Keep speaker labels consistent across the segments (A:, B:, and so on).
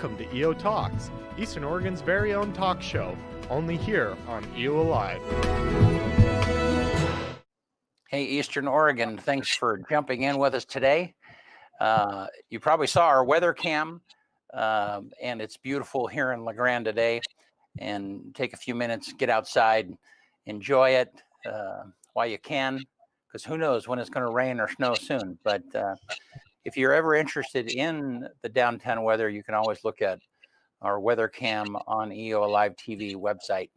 A: Welcome to EO Talks, Eastern Oregon's very own talk show, only here on EO Alive.
B: Hey, Eastern Oregon, thanks for jumping in with us today. You probably saw our weather cam, and it's beautiful here in La Grande today. And take a few minutes, get outside, enjoy it while you can, because who knows when it's going to rain or snow soon. But if you're ever interested in the downtown weather, you can always look at our weather cam on EO Alive TV website.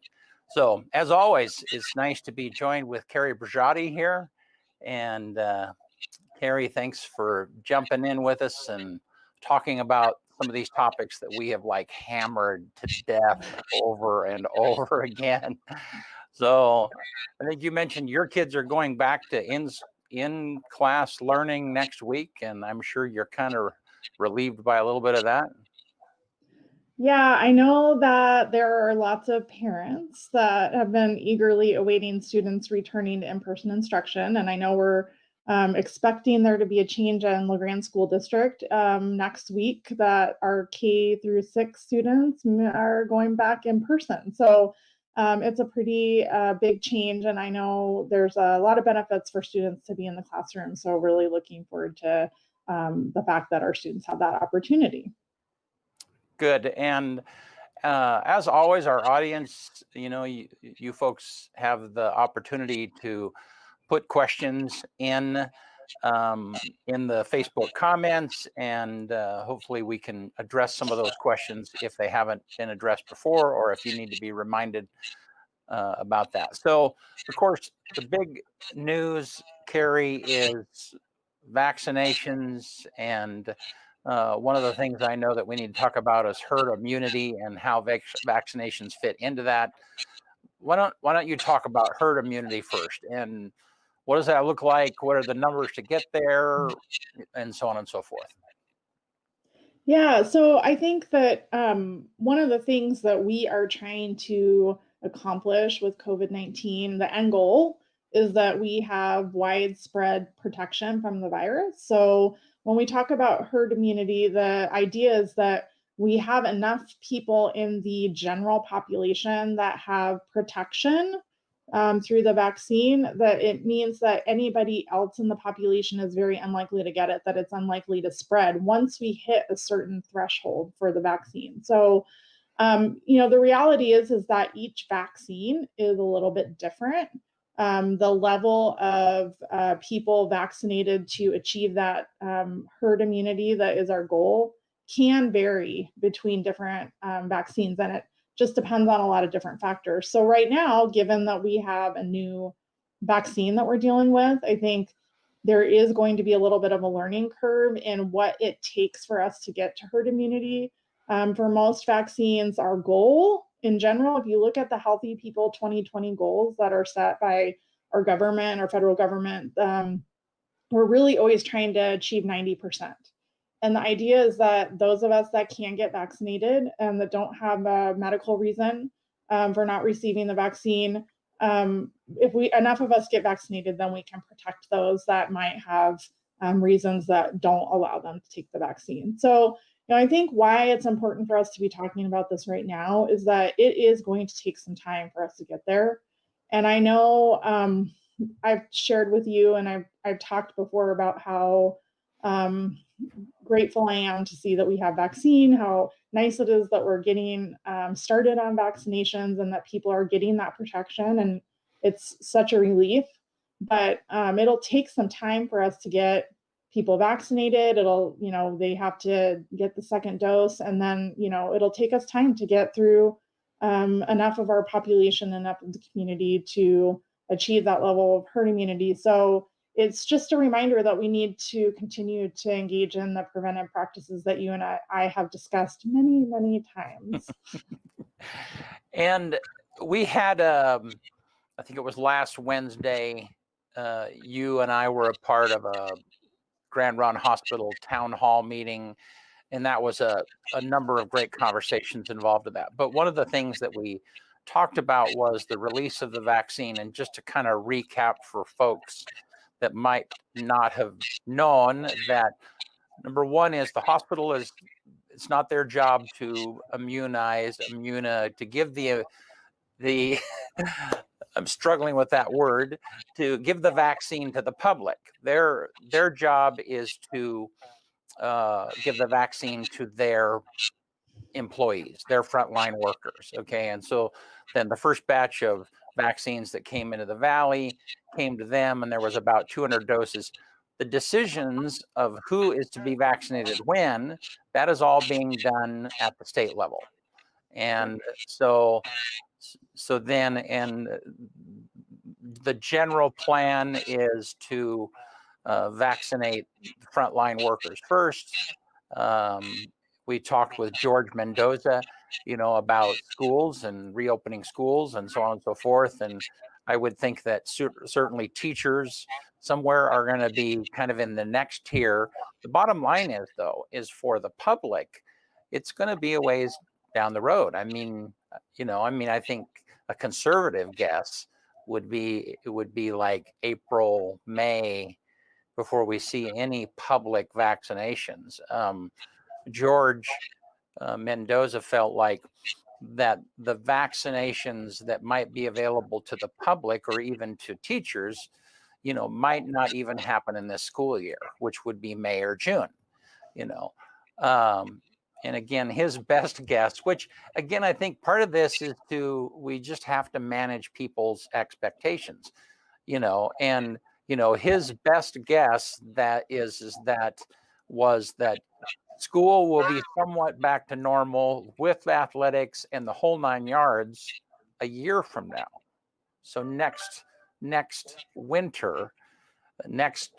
B: So as always, it's nice to be joined with Carrie Brajati here. And Carrie, thanks for jumping in with us and talking about some of these topics that we have like hammered to death over and over again. So I think you mentioned your kids are going back to in-class learning next week, and I'm sure you're kind of relieved by a little bit of that.
C: Yeah, I know that there are lots of parents that have been eagerly awaiting students returning to in-person instruction, and I know we're expecting there to be a change in La Grande School District next week that our K through 6 students are going back in person. So it's a pretty big change, and I know there's a lot of benefits for students to be in the classroom. So really looking forward to the fact that our students have that opportunity.
B: Good. And as always, our audience, you folks have the opportunity to put questions in the Facebook comments, and hopefully we can address some of those questions if they haven't been addressed before, or if you need to be reminded about that. So, of course, the big news, Carrie, is vaccinations, and one of the things I know that we need to talk about is herd immunity and how vaccinations fit into that. Why don't you talk about herd immunity first, and what does that look like? What are the numbers to get there, and so on and so forth?
C: Yeah, so I think that one of the things that we are trying to accomplish with COVID-19, the end goal is that we have widespread protection from the virus. So when we talk about herd immunity, the idea is that we have enough people in the general population that have protection through the vaccine, that it means that anybody else in the population is very unlikely to get it, that it's unlikely to spread once we hit a certain threshold for the vaccine. So, the reality is that each vaccine is a little bit different. The level of people vaccinated to achieve that herd immunity that is our goal can vary between different vaccines, and it just depends on a lot of different factors. So right now, given that we have a new vaccine that we're dealing with, I think there is going to be a little bit of a learning curve in what it takes for us to get to herd immunity. For most vaccines, our goal in general, if you look at the Healthy People 2020 goals that are set by our government or federal government, we're really always trying to achieve 90%. And the idea is that those of us that can get vaccinated and that don't have a medical reason for not receiving the vaccine, if enough of us get vaccinated, then we can protect those that might have reasons that don't allow them to take the vaccine. So, I think why it's important for us to be talking about this right now is that it is going to take some time for us to get there. And I know I've shared with you, and I've talked before about how grateful I am to see that we have vaccine, how nice it is that we're getting started on vaccinations and that people are getting that protection. And it's such a relief, but it'll take some time for us to get people vaccinated. They have to get the second dose, and then, it'll take us time to get through enough of our population, enough of the community to achieve that level of herd immunity. So it's just a reminder that we need to continue to engage in the preventive practices that you and I have discussed many, many times.
B: And we had, I think it was last Wednesday, you and I were a part of a Grand Ronde Hospital town hall meeting, and that was a number of great conversations involved in that. But one of the things that we talked about was the release of the vaccine. And just to kind of recap for folks that might not have known, that number one is the hospital is it's not their job to to give the I'm struggling with that word, to give the vaccine to the public. Their job is to give the vaccine to their employees, their frontline workers. Okay, and so then the first batch of vaccines that came into the valley came to them, and there was about 200 doses. The decisions of who is to be vaccinated when, that is all being done at the state level. And so then, and the general plan is to vaccinate frontline workers first. We talked with George Mendoza, about schools and reopening schools and so on and so forth. And I would think that certainly teachers somewhere are going to be kind of in the next tier. The bottom line is, though, is for the public, it's going to be a ways down the road. I mean, I think a conservative guess would be like April, May before we see any public vaccinations. George Mendoza felt like that the vaccinations that might be available to the public or even to teachers, might not even happen in this school year, which would be May or June, and again, his best guess, which again, I think part of this is we just have to manage people's expectations, and, his best guess was that school will be somewhat back to normal with athletics and the whole 9 yards a year from now. So next winter, next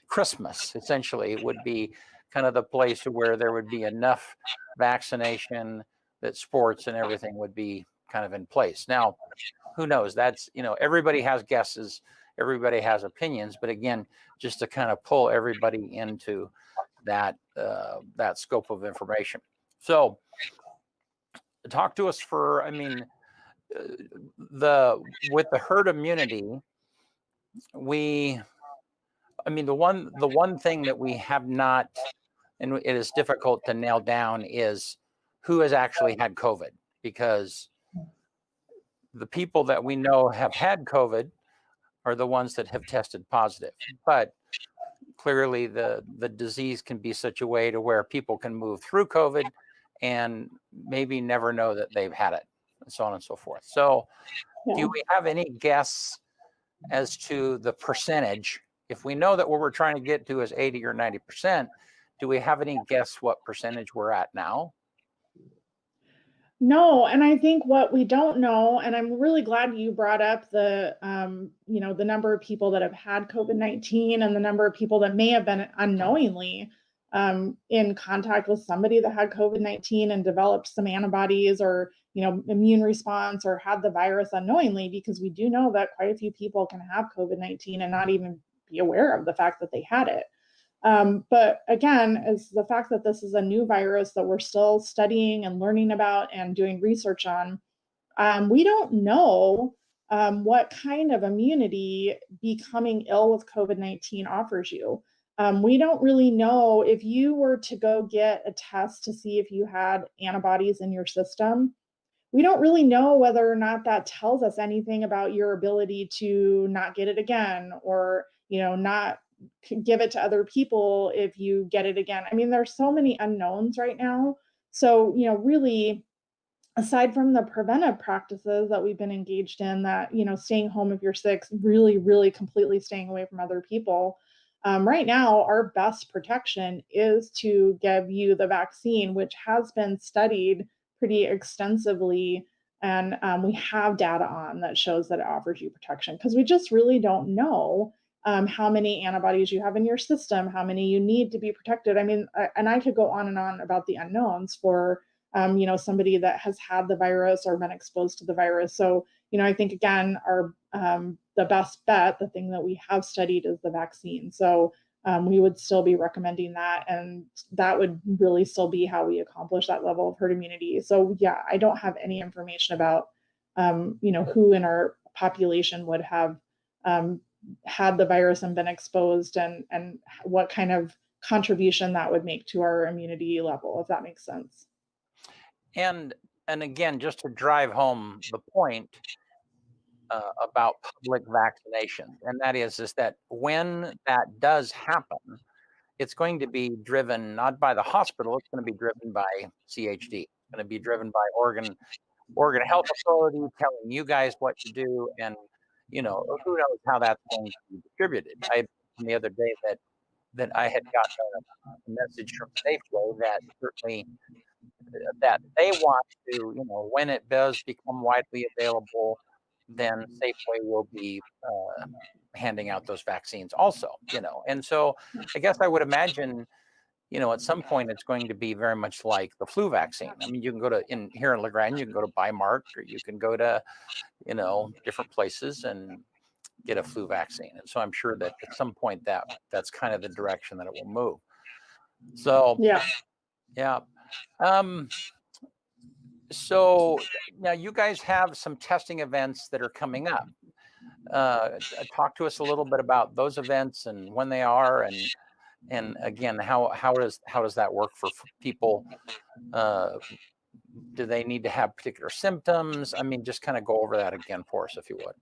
B: Christmas, essentially, would be kind of the place where there would be enough vaccination that sports and everything would be kind of in place. Now, who knows? That's, everybody has guesses, everybody has opinions, but again, just to kind of pull everybody into that scope of information. So talk to us for, with the herd immunity, the one thing that we have not, and it is difficult to nail down, is who has actually had COVID, because the people that we know have had COVID are the ones that have tested positive. But clearly the disease can be such a way to where people can move through COVID and maybe never know that they've had it, and so on and so forth. So do we have any guess as to the percentage? If we know that what we're trying to get to is 80 or 90%, do we have any guess what percentage we're at now?
C: No, and I think what we don't know, and I'm really glad you brought up the number of people that have had COVID-19 and the number of people that may have been unknowingly in contact with somebody that had COVID-19 and developed some antibodies or, immune response or had the virus unknowingly, because we do know that quite a few people can have COVID-19 and not even be aware of the fact that they had it. But again, is the fact that this is a new virus that we're still studying and learning about and doing research on. We don't know what kind of immunity becoming ill with COVID-19 offers you. We don't really know if you were to go get a test to see if you had antibodies in your system. We don't really know whether or not that tells us anything about your ability to not get it again, or, not give it to other people if you get it again. There's so many unknowns right now. So, really, aside from the preventive practices that we've been engaged in, that, staying home if you're sick, really, really completely staying away from other people. Right now, our best protection is to give you the vaccine, which has been studied pretty extensively. And we have data on that shows that it offers you protection, because we just really don't know how many antibodies you have in your system, how many you need to be protected. And I could go on and on about the unknowns for, somebody that has had the virus or been exposed to the virus. So, I think, again, the best bet, the thing that we have studied, is the vaccine. So we would still be recommending that, and that would really still be how we accomplish that level of herd immunity. So yeah, I don't have any information about, who in our population would have had the virus and been exposed, and what kind of contribution that would make to our immunity level, if that makes sense.
B: And again, just to drive home the point about public vaccination, and that is that when that does happen, it's going to be driven not by the hospital, it's going to be driven by CHD. It's going to be driven by Oregon Health Authority telling you guys what to do, and who knows how that's going to be distributed. I the other day that I had gotten a message from Safeway that certainly that they want to, when it does become widely available, then Safeway will be handing out those vaccines also, And so I guess I would imagine, at some point it's going to be very much like the flu vaccine. I mean, you can go to here in La Grande, you can go to Bymark, or you can go to, different places and get a flu vaccine. And so I'm sure that at some point that's kind of the direction that it will move. So yeah. So now you guys have some testing events that are coming up. Talk to us a little bit about those events and when they are, and again, how does that work for people? Do they need to have particular symptoms? I mean, just kind of go over that again for us, if you would.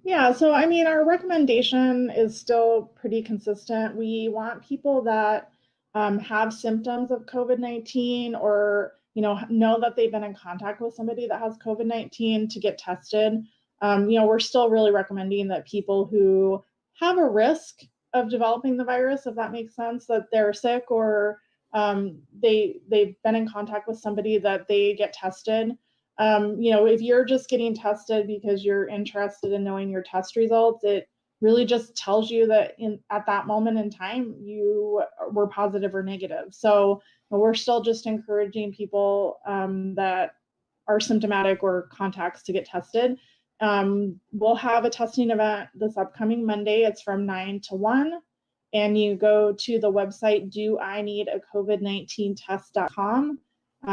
C: Yeah, so I mean, our recommendation is still pretty consistent. We want people that have symptoms of COVID-19 or know that they've been in contact with somebody that has COVID-19 to get tested. We're still really recommending that people who have a risk of developing the virus, if that makes sense, that they're sick or they've been in contact with somebody, that they get tested. If you're just getting tested because you're interested in knowing your test results, it really just tells you that at that moment in time, you were positive or negative. So we're still just encouraging people that are symptomatic or contacts to get tested. We'll have a testing event this upcoming Monday. It's from 9 to 1. And you go to the website, doineedacovid19test.com.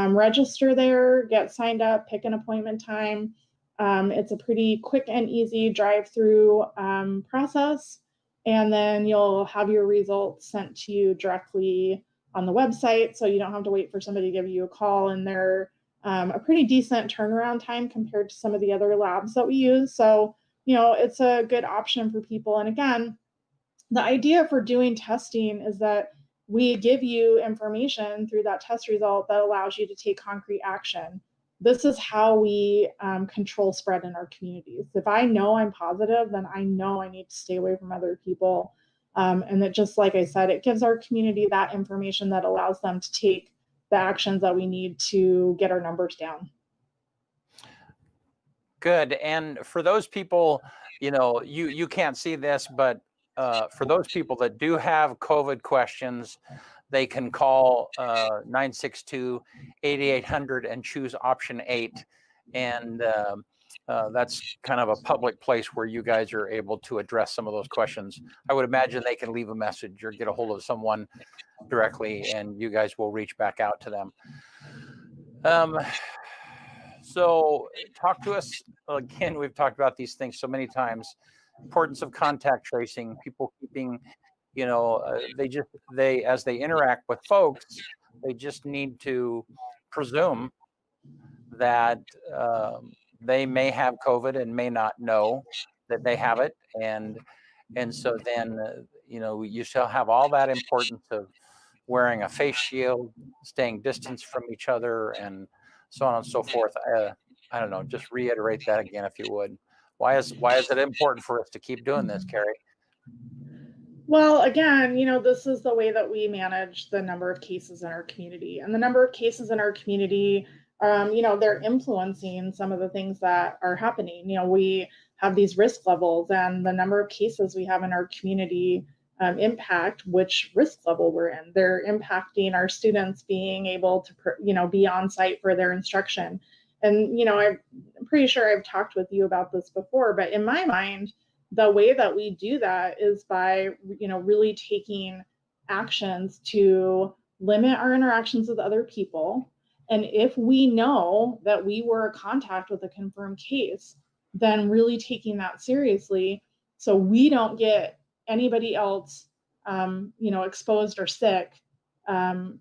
C: Register there, get signed up, pick an appointment time. It's a pretty quick and easy drive-through process. And then you'll have your results sent to you directly on the website. So you don't have to wait for somebody to give you a call. And they're a pretty decent turnaround time compared to some of the other labs that we use. So, it's a good option for people. And again, the idea for doing testing is that we give you information through that test result that allows you to take concrete action. This is how we control spread in our communities. If I know I'm positive, then I know I need to stay away from other people. And that, just like I said, it gives our community that information that allows them to take the actions that we need to get our numbers down.
B: Good. And for those people, you can't see this, but for those people that do have COVID questions, they can call 962-8800 and choose option 8. And that's kind of a public place where you guys are able to address some of those questions. I would imagine they can leave a message or get a hold of someone directly, and you guys will reach back out to them. So talk to us again. We've talked about these things so many times. Importance of contact tracing, people keeping, they as they interact with folks, they just need to presume that they may have COVID and may not know that they have it. And so then, you shall have all that importance of wearing a face shield, staying distance from each other, and so on and so forth. I don't know, just reiterate that again, if you would. Why is it important for us to keep doing this, Carrie?
C: Well, again, this is the way that we manage the number of cases in our community. And the number of cases in our community, they're influencing some of the things that are happening. We have these risk levels, and the number of cases we have in our community impact which risk level we're in. They're impacting our students being able to, be on site for their instruction. And, I'm pretty sure I've talked with you about this before, but in my mind, the way that we do that is by, really taking actions to limit our interactions with other people. And if we know that we were a contact with a confirmed case, then really taking that seriously so we don't get anybody else exposed or sick. And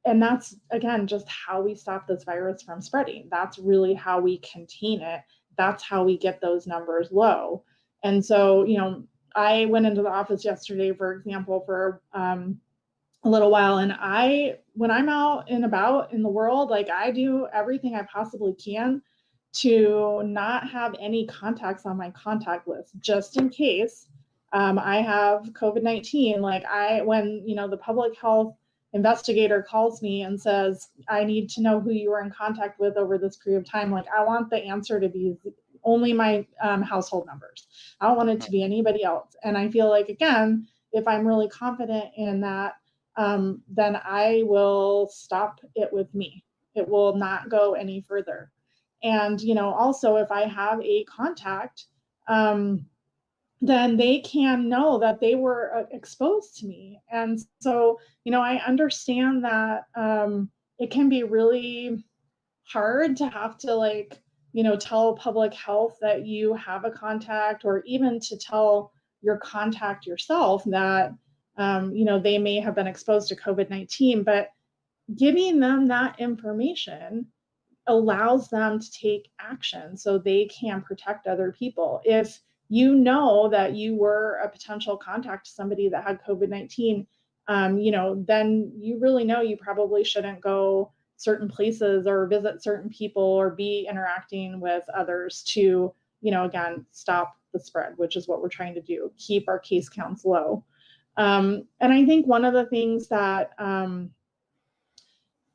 C: that's, again, just how we stop this virus from spreading. That's really how we contain it. That's how we get those numbers low. And so, I went into the office yesterday, for example, for a little while, and when I'm out and about in the world, like, I do everything I possibly can to not have any contacts on my contact list, just in case I have COVID-19. Like, when the public health investigator calls me and says, I need to know who you were in contact with over this period of time, like, I want the answer to be only my household members. I don't want it to be anybody else. And I feel like, again, if I'm really confident in that, then I will stop it with me. It will not go any further. And, also, if I have a contact, then they can know that they were exposed to me. And so, I understand that it can be really hard to have to, tell public health that you have a contact, or even to tell your contact yourself that, they may have been exposed to COVID-19, but giving them that information allows them to take action so they can protect other people. If you know that you were a potential contact to somebody that had COVID-19, then you really know you probably shouldn't go certain places or visit certain people or be interacting with others to, again, stop the spread, which is what we're trying to do, keep our case counts low. And I think one of the things that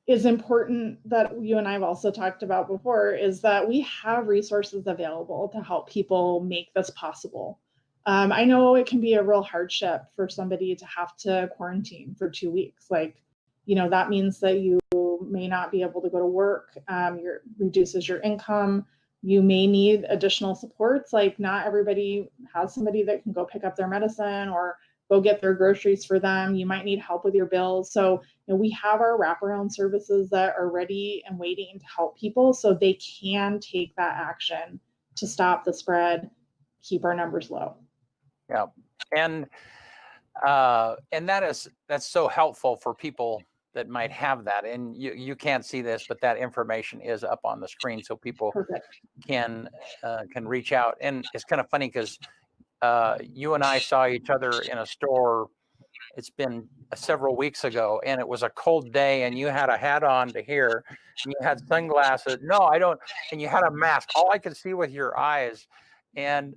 C: is important that you and I have also talked about before is that we have resources available to help people make this possible. I know it can be a real hardship for somebody to have to quarantine for 2 weeks. That means that you may not be able to go to work, reduces your income. You may need additional supports. Like, not everybody has somebody that can go pick up their medicine or go get their groceries for them. You might need help with your bills. So, we have our wraparound services that are ready and waiting to help people so they can take that action to stop the spread, keep our numbers low.
B: Yeah. And that's so helpful for people that might have that. And you can't see this, but that information is up on the screen so people can reach out. And it's kind of funny because you and I saw each other in a store. It's been several weeks ago, and it was a cold day, and you had a hat on to here, and you had sunglasses. No, I don't. And you had a mask. All I could see with your eyes. And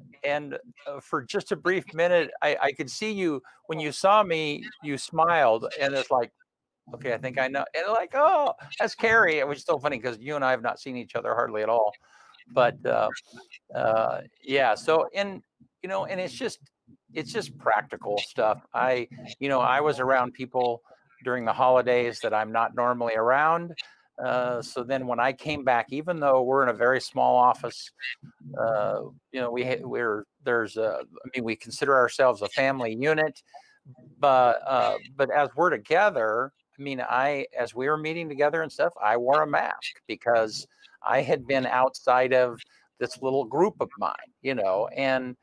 B: for just a brief minute, I could see you. When you saw me, you smiled, and it's like, okay, I think I know. And like, oh, that's Carrie. It was so funny because you and I have not seen each other hardly at all. But yeah. So and it's just practical stuff. I was around people during the holidays that I'm not normally around. So then when I came back, even though we're in a very small office, we consider ourselves a family unit, but as we're together, as we were meeting together and stuff, I wore a mask because I had been outside of this little group of mine, and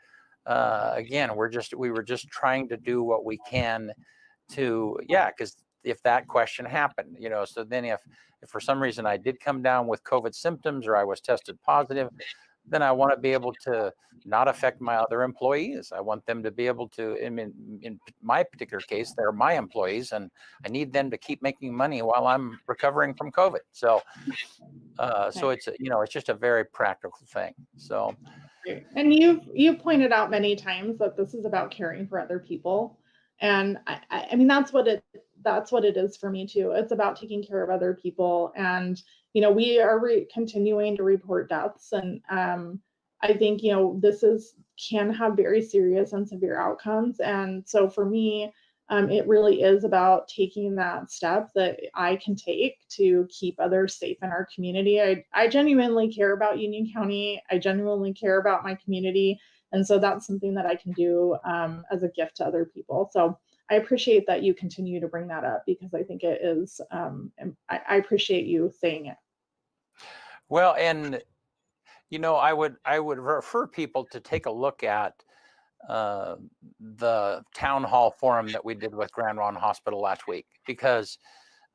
B: again, we were just trying to do what we can to, because if that question happened, so then if for some reason I did come down with COVID symptoms or I was tested positive, then I want to be able to not affect my other employees. I want them to be able to, in my particular case, they're my employees, and I need them to keep making money while I'm recovering from COVID. So, so it's just a very practical thing. So,
C: and you've pointed out many times that this is about caring for other people, and I mean that's what it is for me too. It's about taking care of other people, and we are continuing to report deaths, and I think this can have very serious and severe outcomes, and so for me, it really is about taking that step that I can take to keep others safe in our community. I genuinely care about Union County. I genuinely care about my community. And so that's something that I can do as a gift to other people. So I appreciate that you continue to bring that up because I think it is, I appreciate you saying it.
B: Well, and I would refer people to take a look at the town hall forum that we did with Grand Ronde Hospital last week, because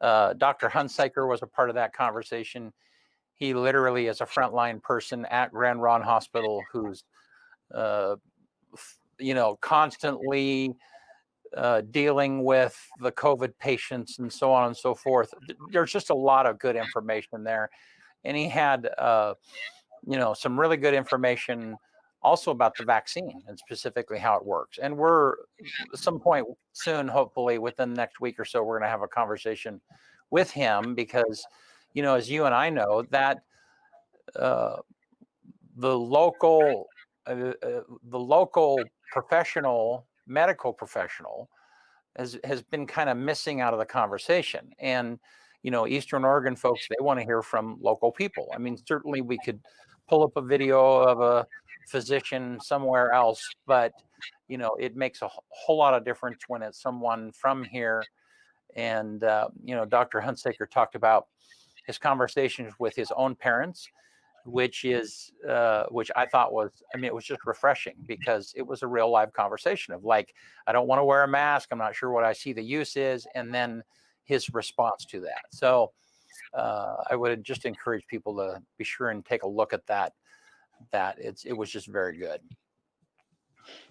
B: Dr. Hunsaker was a part of that conversation. He literally is a frontline person at Grand Ronde Hospital who's, constantly dealing with the COVID patients and so on and so forth. There's just a lot of good information there. And he had, some really good information also about the vaccine and specifically how it works. And we're at some point soon, hopefully within the next week or so, we're going to have a conversation with him because, as you and I know, that the local medical professional has been kind of missing out of the conversation. And Eastern Oregon folks, they want to hear from local people. I mean, certainly we could pull up a video of a physician somewhere else, but it makes a whole lot of difference when it's someone from here. And Dr. Hunsaker talked about his conversations with his own parents, which I thought was, it was just refreshing because it was a real live conversation of like, I don't want to wear a mask. I'm not sure what I see the use is. And then his response to that. So I would just encourage people to be sure and take a look at that. It was just very good.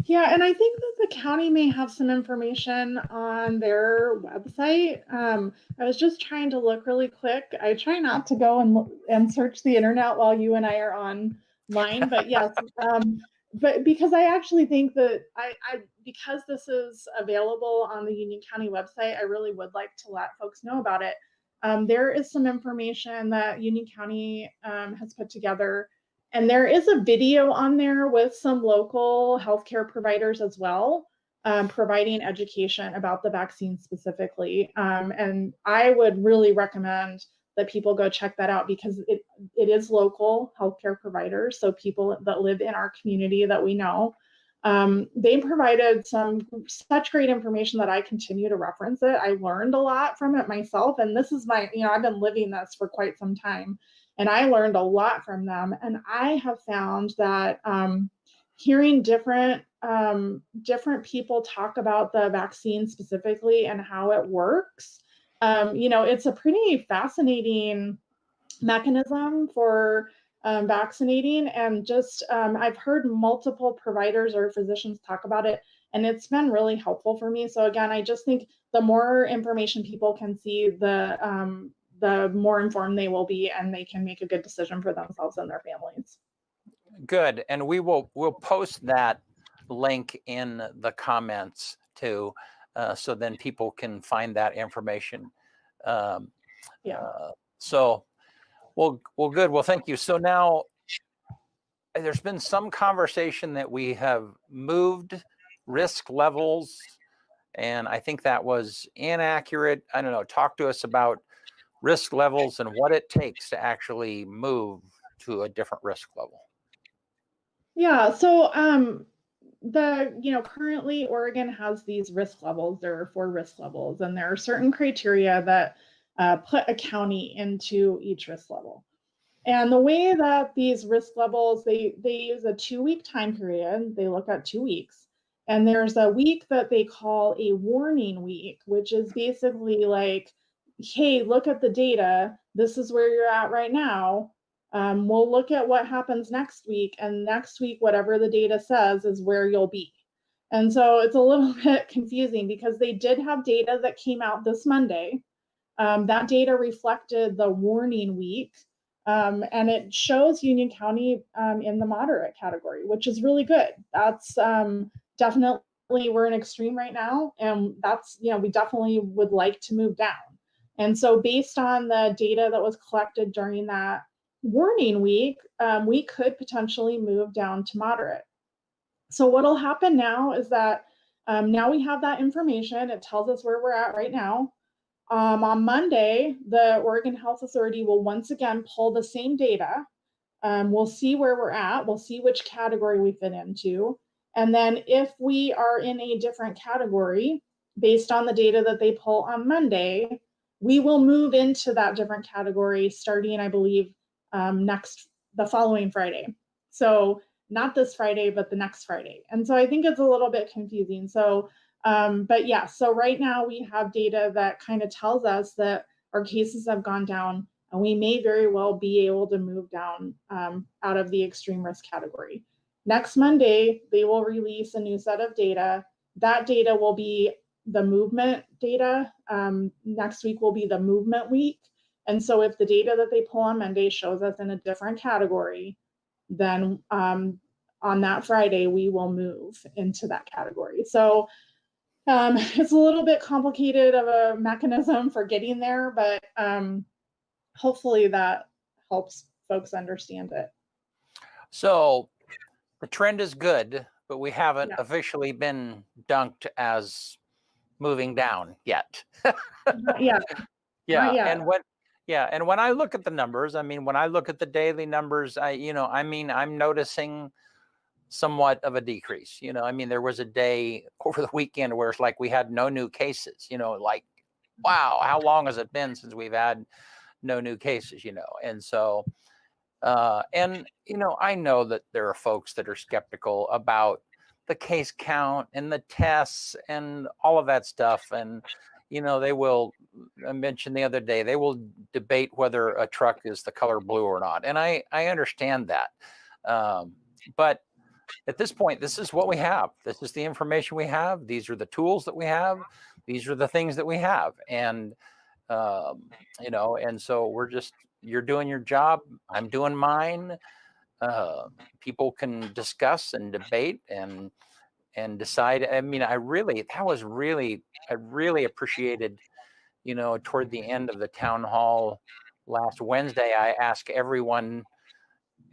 C: Yeah, and I think that the county may have some information on their website. I was just trying to look really quick. I try not to go and search the internet while you and I are online, but yes, but because I actually think that because this is available on the Union County website, I really would like to let folks know about it. There is some information that Union County has put together. And there is a video on there with some local healthcare providers as well, providing education about the vaccine specifically. And I would really recommend that people go check that out because it is local healthcare providers, so people that live in our community that we know. They provided such great information that I continue to reference it. I learned a lot from it myself, and this is I've been living this for quite some time. And I learned a lot from them. And I have found that hearing different people talk about the vaccine specifically and how it works, it's a pretty fascinating mechanism for vaccinating. And just I've heard multiple providers or physicians talk about it, and it's been really helpful for me. So again, I just think the more information people can see, the more informed they will be, and they can make a good decision for themselves and their families.
B: Good. And we'll post that link in the comments too, so then people can find that information. So, well, good. Well, thank you. So now there's been some conversation that we have moved risk levels, and I think that was inaccurate. I don't know. Talk to us about risk levels and what it takes to actually move to a different risk level.
C: Yeah, so currently Oregon has these risk levels. There are 4 risk levels, and there are certain criteria that put a county into each risk level. And the way that these risk levels, they use a 2-week time period. They look at 2 weeks. And there's a week that they call a warning week, which is basically like, hey, look at the data. This is where you're at right now. We'll look at what happens next week. And next week, whatever the data says is where you'll be. And so it's a little bit confusing because they did have data that came out this Monday. That data reflected the warning week. And it shows Union County in the moderate category, which is really good. That's definitely, we're in extreme right now. And that's, we definitely would like to move down. And so based on the data that was collected during that warning week, we could potentially move down to moderate. So what'll happen now is that now we have that information. It tells us where we're at right now. On Monday, the Oregon Health Authority will once again pull the same data. We'll see where we're at. We'll see which category we fit into. And then if we are in a different category, based on the data that they pull on Monday, we will move into that different category starting, I believe, the following Friday. So not this Friday, but the next Friday. And so I think it's a little bit confusing. So, but yeah, so right now we have data that kind of tells us that our cases have gone down, and we may very well be able to move down out of the extreme risk category. Next Monday, they will release a new set of data. That data will be the movement data. Next week will be the movement week. And so if the data that they pull on Monday shows us in a different category, then on that Friday, we will move into that category. So it's a little bit complicated of a mechanism for getting there, but hopefully that helps folks understand it.
B: So the trend is good, but we haven't officially been dunked as moving down yet.
C: Yeah.
B: And when I look at the numbers, I mean, when I look at the daily numbers, I'm noticing somewhat of a decrease. I mean, there was a day over the weekend where it's like we had no new cases, like, wow, how long has it been since we've had no new cases, And so, I know that there are folks that are skeptical about the case count and the tests and all of that stuff. And, they will, I mentioned the other day, they will debate whether a truck is the color blue or not. And I understand that. But at this point, this is what we have. This is the information we have. These are the tools that we have. These are the things that we have. And, and so you're doing your job. I'm doing mine. People can discuss and debate and decide. I mean, I really appreciated, toward the end of the town hall last Wednesday, I asked every one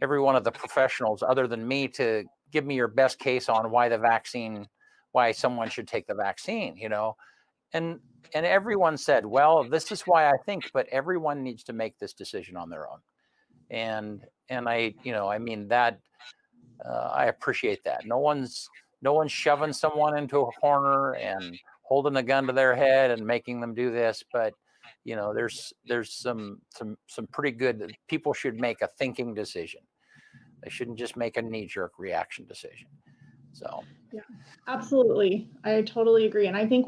B: of the professionals other than me to give me your best case on why someone should take the vaccine, and everyone said, well, this is why I think, but everyone needs to make this decision on their own. And I, I mean that, I appreciate that. No one's shoving someone into a corner and holding a gun to their head and making them do this. But, there's some pretty good, people should make a thinking decision. They shouldn't just make a knee-jerk reaction decision. So
C: yeah, absolutely. I totally agree. And I think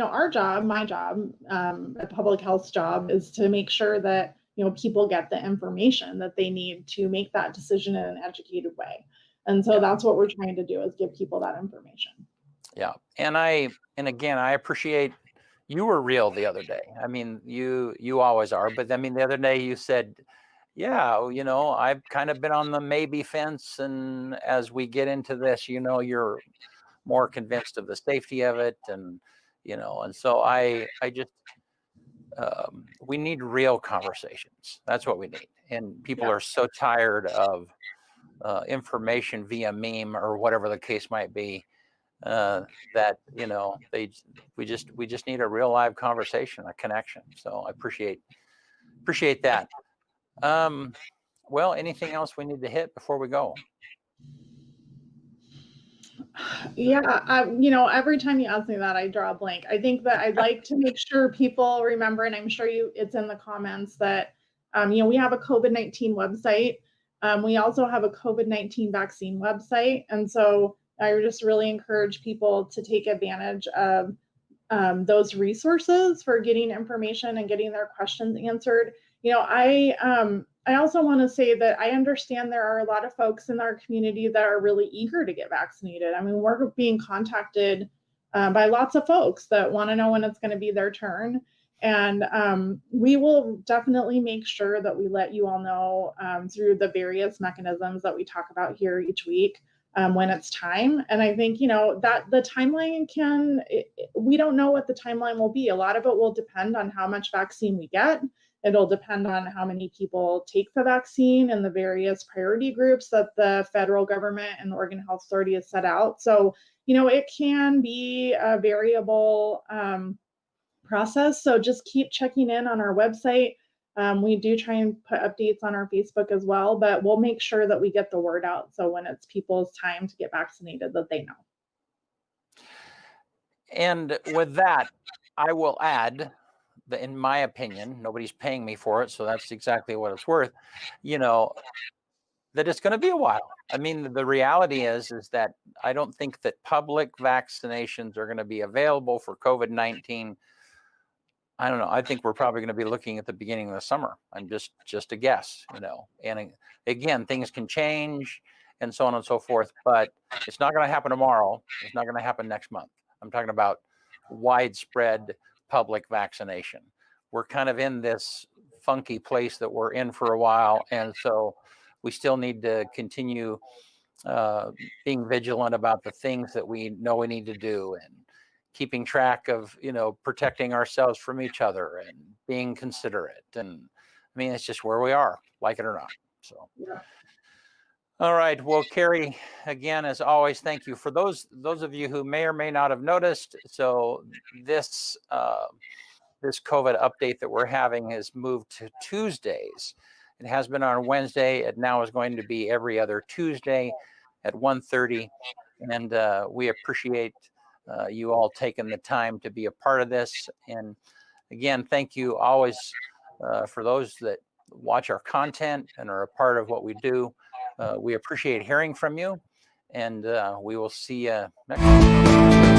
C: our job, my job, a public health job, is to make sure that, people get the information that they need to make that decision in an educated way. And so that's what we're trying to do, is give people that information. Yeah.
B: And again, I appreciate you were real the other day. I mean, you always are, but I mean, the other day you said, yeah, I've kind of been on the maybe fence. And as we get into this, you're more convinced of the safety of it. And, and so I just, we need real conversations. That's what we need. And people are so tired of information via meme or whatever the case might be, that, we just need a real live conversation, a connection. So I appreciate that. Well, anything else we need to hit before we go?
C: Yeah, every time you ask me that, I draw a blank. I think that I'd like to make sure people remember, and I'm sure it's in the comments, that, we have a COVID-19 website. We also have a COVID-19 vaccine website. And so I just really encourage people to take advantage of those resources for getting information and getting their questions answered. I also want to say that I understand there are a lot of folks in our community that are really eager to get vaccinated. I mean, we're being contacted by lots of folks that want to know when it's going to be their turn. And we will definitely make sure that we let you all know through the various mechanisms that we talk about here each week when it's time. And I think, that the timeline we don't know what the timeline will be. A lot of it will depend on how much vaccine we get. It'll depend on how many people take the vaccine and the various priority groups that the federal government and the Oregon Health Authority has set out. So, it can be a variable process. So just keep checking in on our website. We do try and put updates on our Facebook as well, but we'll make sure that we get the word out. So when it's people's time to get vaccinated, that they know.
B: And with that, I will add that, in my opinion, nobody's paying me for it, so that's exactly what it's worth. that it's going to be a while. I mean, the reality is that I don't think that public vaccinations are going to be available for COVID-19. I don't know. I think we're probably going to be looking at the beginning of the summer. I'm just a guess, you know. And again, things can change and so on and so forth, but it's not going to happen tomorrow. It's not going to happen next month. I'm talking about widespread public vaccination. We're kind of in this funky place that we're in for a while, and so we still need to continue being vigilant about the things that we know we need to do, and keeping track of, you know, protecting ourselves from each other and being considerate. And I mean, it's just where we are, like it or not. So,
C: Yeah.
B: All right. Well, Carrie, again, as always, thank you. For those of you who may or may not have noticed, so this this COVID update that we're having has moved to Tuesdays. It has been on Wednesday. It now is going to be every other Tuesday at 1:30. And we appreciate you all taking the time to be a part of this. And again, thank you always for those that watch our content and are a part of what we do. We appreciate hearing from you, and we will see you next time.